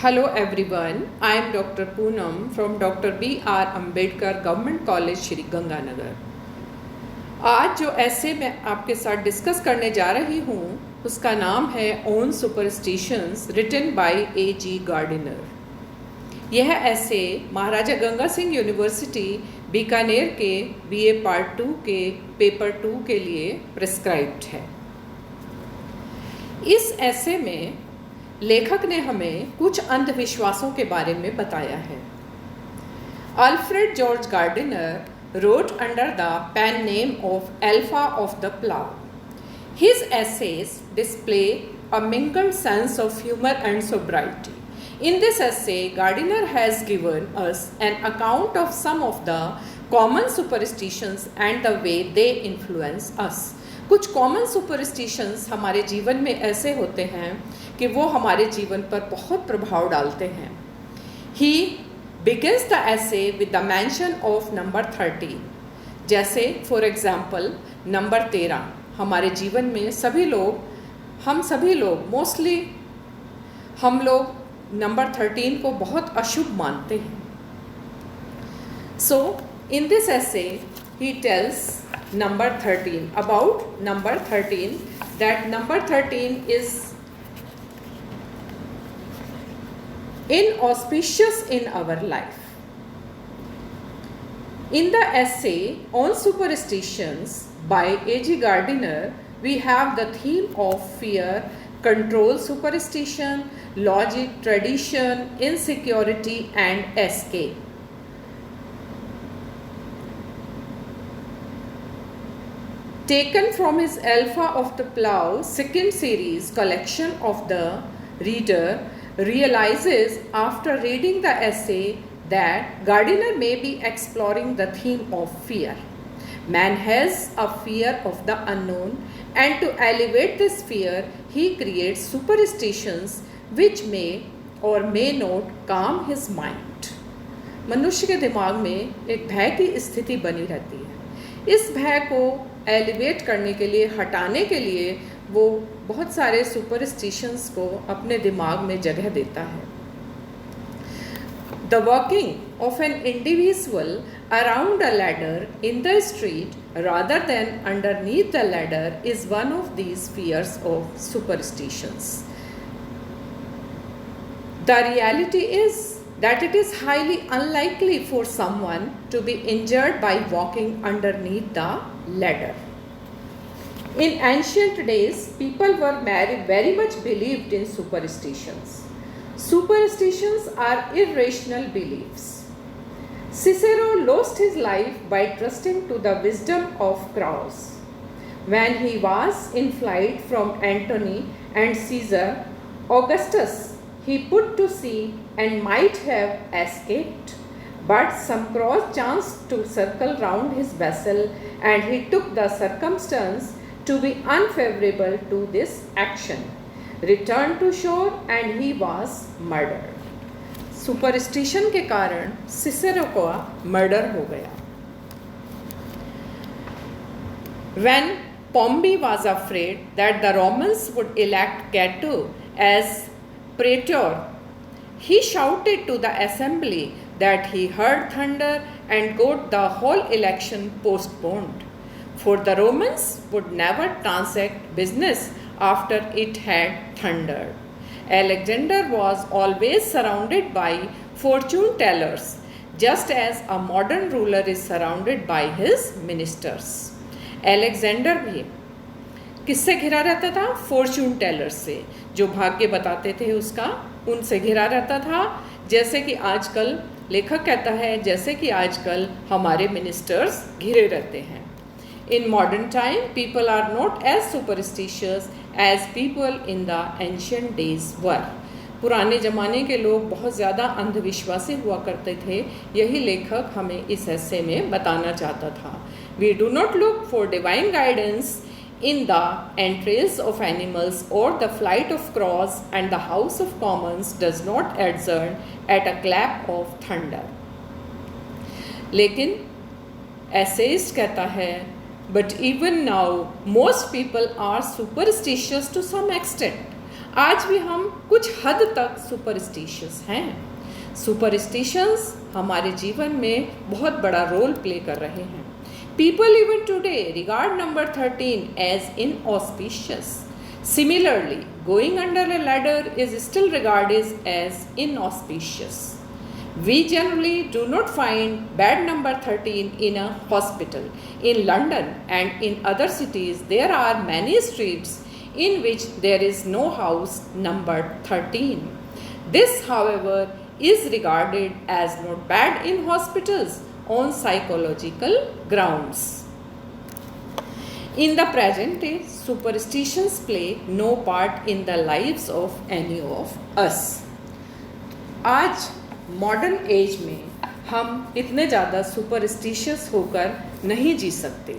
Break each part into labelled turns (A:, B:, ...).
A: Hello everyone, I am Dr. Poonam from Dr. B.R. Ambedkar Government College, Shri Ganganagar. आज जो ऐसे मैं आपके साथ डिस्कस करने जा रही हूँ उसका नाम है on superstitions written by A.G. Gardiner. यह ऐसे महाराजा गंगा सिंह यूनिवर्सिटी बीकानेर के BA पार्ट 2 के पेपर 2 के लिए प्रिस्क्राइब्ड है। इस ऐसे में लेखक ने हमें कुछ अंधविश्वासों के बारे में बताया है। Alfred George Gardiner wrote under the pen name of Alpha of the Plough. His essays display a mingled sense of humor and sobriety. In this essay, Gardiner has given us an account of some of the common superstitions and the way they influence us. कुछ common superstitions हमारे जीवन में ऐसे होते हैं कि वो हमारे जीवन पर बहुत प्रभाव डालते हैं। He begins the essay with the mention of number 13. जैसे फॉर एग्जाम्पल नंबर 13 हमारे जीवन में हम सभी लोग मोस्टली हम लोग नंबर 13 को बहुत अशुभ मानते हैं। So in this essay he tells about number 13 that number 13 is inauspicious in our life. In the essay on superstitions by A.G. Gardiner, we have the theme of fear, control, superstition, logic, tradition, insecurity, and escape. Taken from his Alpha of the Plough second series collection of the reader realizes after reading the essay that Gardiner may be exploring the theme of fear. Man has a fear of the unknown, and to elevate this fear, he creates superstitions which may or may not calm his mind. मनुष्य के दिमाग में एक भय की स्थिति बनी रहती है। इस भय को एलिवेट करने के लिए, हटाने के लिए वो बहुत सारे सुपरस्टिशंस को अपने दिमाग में जगह देता है। The working of an individual around a ladder in the street rather than underneath the ladder is one of these fears of superstitions. The reality is that it is highly unlikely for someone to be injured by walking underneath the ladder. In ancient days, people were very much believed in superstitions. Superstitions are irrational beliefs. Cicero lost his life by trusting to the wisdom of crows. When he was in flight from Antony and Caesar, Augustus, he put to sea and might have escaped. But some crows chanced to circle round his vessel, and he took the circumstance to be unfavorable to this action, returned to shore, and he was murdered. Superstition के कारण Cicero को murder हो गया। When Pompey was afraid that the Romans would elect Cato as praetor, he shouted to the assembly that he heard thunder and got the whole election postponed. For the Romans would never transact business after it had thundered. Alexander was always surrounded by fortune tellers, just as a modern ruler is surrounded by his ministers. Alexander भी किससे घिरा रहता था? Fortune teller से, जो भाग्य बताते थे उसका, उनसे घिरा रहता था। जैसे कि आजकल लेखक कहता है, जैसे कि आजकल हमारे मिनिस्टर्स घिरे रहते हैं। In modern time, people are not as superstitious as people in the ancient days were. पुराने ज़माने के लोग बहुत ज़्यादा अंधविश्वासी हुआ करते थे। यही लेखक हमें इस ऐसे में बताना चाहता था। We do not look for divine guidance in the entrails of animals or the flight of crows, and the House of Commons does not adjourn at a clap of thunder. लेकिन एसेइस्ट कहता है, but even now most people are superstitious to some extent. आज भी हम कुछ हद तक superstitious हैं। सुपरस्टिशंस हमारे जीवन में बहुत बड़ा रोल प्ले कर रहे हैं। People even today regard number 13 as inauspicious. Similarly, going under a ladder is still regarded as inauspicious. We generally do not find bed number 13 in a hospital. In London and in other cities, there are many streets in which there is no house numbered 13. This, however, is regarded as not bad in hospitals on psychological grounds. In the present day, superstitions play no part in the lives of any of us. आज modern age में हम इतने ज़्यादा superstitious होकर नहीं जी सकते।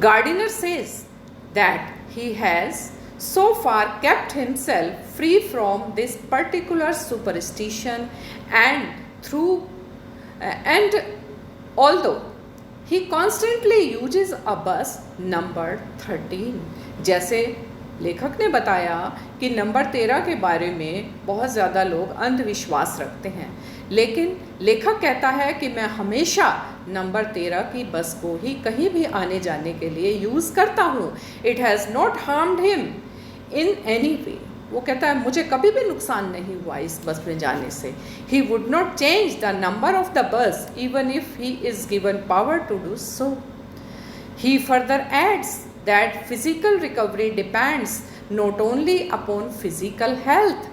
A: Gardiner says that he has so far kept himself free from this particular superstition and although he constantly uses a bus number 13. जैसे लेखक ने बताया कि नंबर 13 के बारे में बहुत ज़्यादा लोग अंधविश्वास रखते हैं, लेकिन लेखक कहता है कि मैं हमेशा नंबर 13 की बस को ही कहीं भी आने जाने के लिए यूज़ करता हूँ। It has not harmed him in any way. वो कहता है मुझे कभी भी नुकसान नहीं हुआ इस बस में जाने से। He would not change the number of the bus even if he is given power to do so. He further adds that physical recovery depends not only upon physical health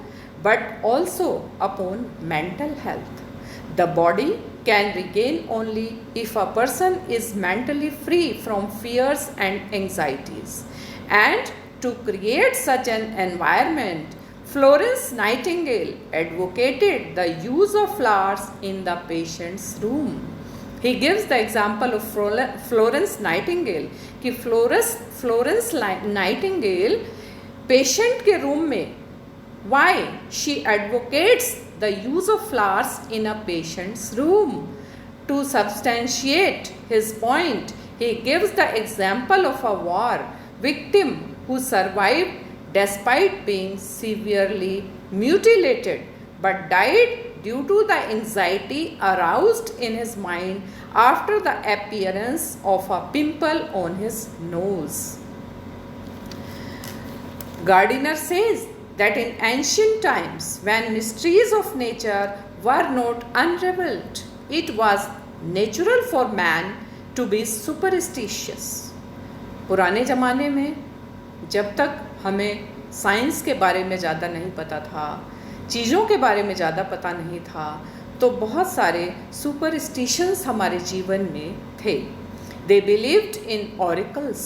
A: but also upon mental health. The body can regain only if a person is mentally free from fears and anxieties. And to create such an environment, Florence Nightingale advocated the use of flowers in the patient's room. He gives the example of Florence Nightingale कि Florence Nightingale patient के room में why she advocates the use of flowers in a patient's room. To substantiate his point, he gives the example of a war victim who survived despite being severely mutilated but died due to the anxiety aroused in his mind after the appearance of a pimple on his nose. Gardiner says that in ancient times, when mysteries of nature were not unraveled, it was natural for man to be superstitious. पुराने ज़माने में जब तक हमें science के बारे में ज़्यादा नहीं पता था, चीज़ों के बारे में ज़्यादा पता नहीं था, तो बहुत सारे सुपरस्टिशंस हमारे जीवन में थे। They believed in auricles,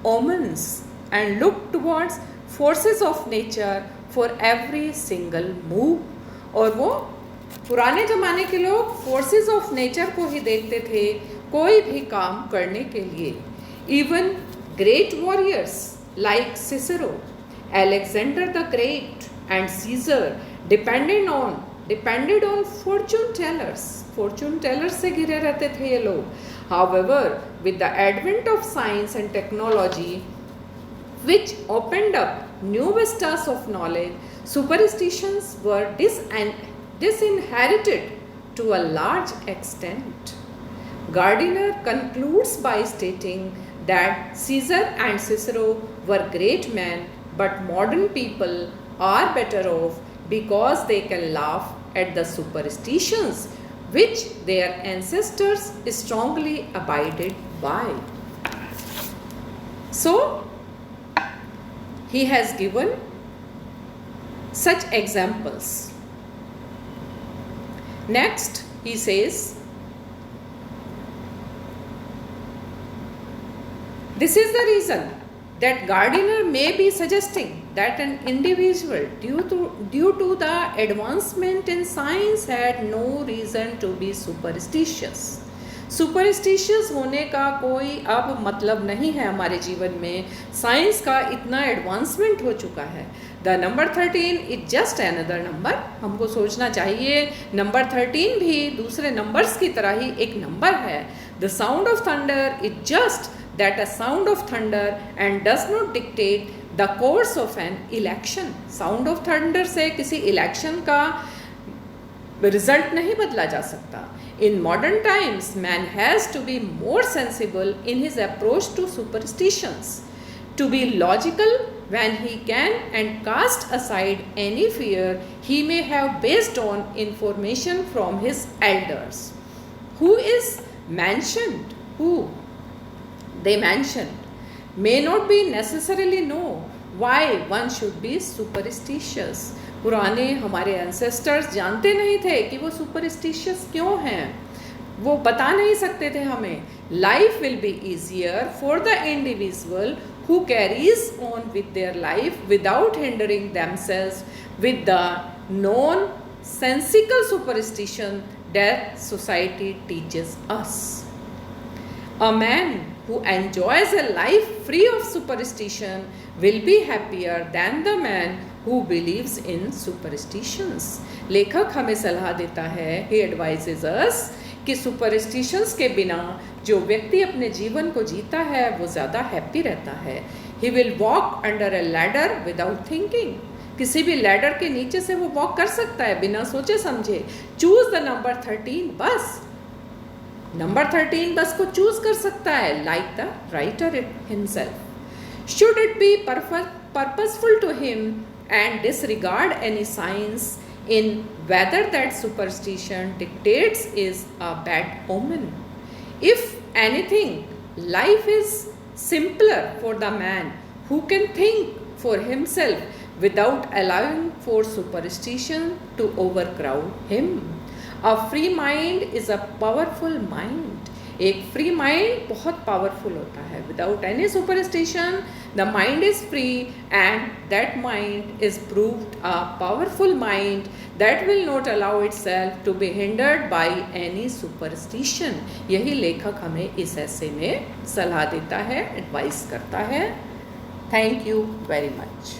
A: omens and look towards forces of nature for every single move. और वो पुराने ज़माने के लोग फोर्सेस ऑफ नेचर को ही देखते थे कोई भी काम करने के लिए। Even great warriors like Cicero, Alexander the Great and Caesar depended on fortune tellers. Fortune tellers से घिरे रहते थे ये लोग. However, with the advent of science and technology, which opened up new vistas of knowledge, superstitions were disinherited to a large extent. Gardiner concludes by stating that Caesar and Cicero were great men, but modern people are better off because they can laugh at the superstitions which their ancestors strongly abided by. So, he has given such examples. Next, he says, this is the reason that Gardiner may be suggesting that an individual, due to the advancement in science, had no reason to be superstitious. Superstitious होने का कोई अब मतलब नहीं है हमारे जीवन में। साइंस का इतना एडवांसमेंट हो चुका है। The number 13 is just another number. हमको सोचना चाहिए नंबर 13 भी दूसरे नंबर्स की तरह ही एक नंबर है। The sound of thunder is just that, a sound of thunder, and does not dictate the course of an election. Sound of thunder से किसी election का रिजल्ट नहीं बदला जा सकता. In modern times, man has to be more sensible in his approach to superstitions, to be logical when he can, and cast aside any fear he may have based on information from his elders. Who is mentioned, who they mentioned may not be necessarily know why one should be superstitious. पुराने हमारे ancestors जानते नहीं थे कि वो superstitious क्यों हैं, वो बता नहीं सकते थे हमें. Life will be easier for the individual who carries on with their life without hindering themselves with the nonsensical superstition that society teaches us. A man who enjoys a life free of superstition will be happier than the man who believes in superstitions. लेखक हमें सलाह देता है, he advises us, कि superstitions के बिना जो व्यक्ति अपने जीवन को जीता है वो ज़्यादा हैप्पी रहता है. He will walk under a ladder without thinking. किसी भी लैडर के नीचे से वो वॉक कर सकता है बिना सोचे समझे. चूज द नंबर 13 बस, नंबर 13 बस को चूज कर सकता है, like the writer himself. Should it be purposeful to him and disregard any signs in whether that superstition dictates is a bad omen. If anything, life is simpler for the man who can think for himself without allowing for superstition to overcrowd him. A free mind is a powerful mind. एक free mind बहुत powerful होता है. Without any superstition the mind is free, and that mind is proved a powerful mind that will not allow itself to be hindered by any superstition. यही लेखक हमें इस ऐसे में सलाह देता है, एडवाइस करता है. Thank you very much.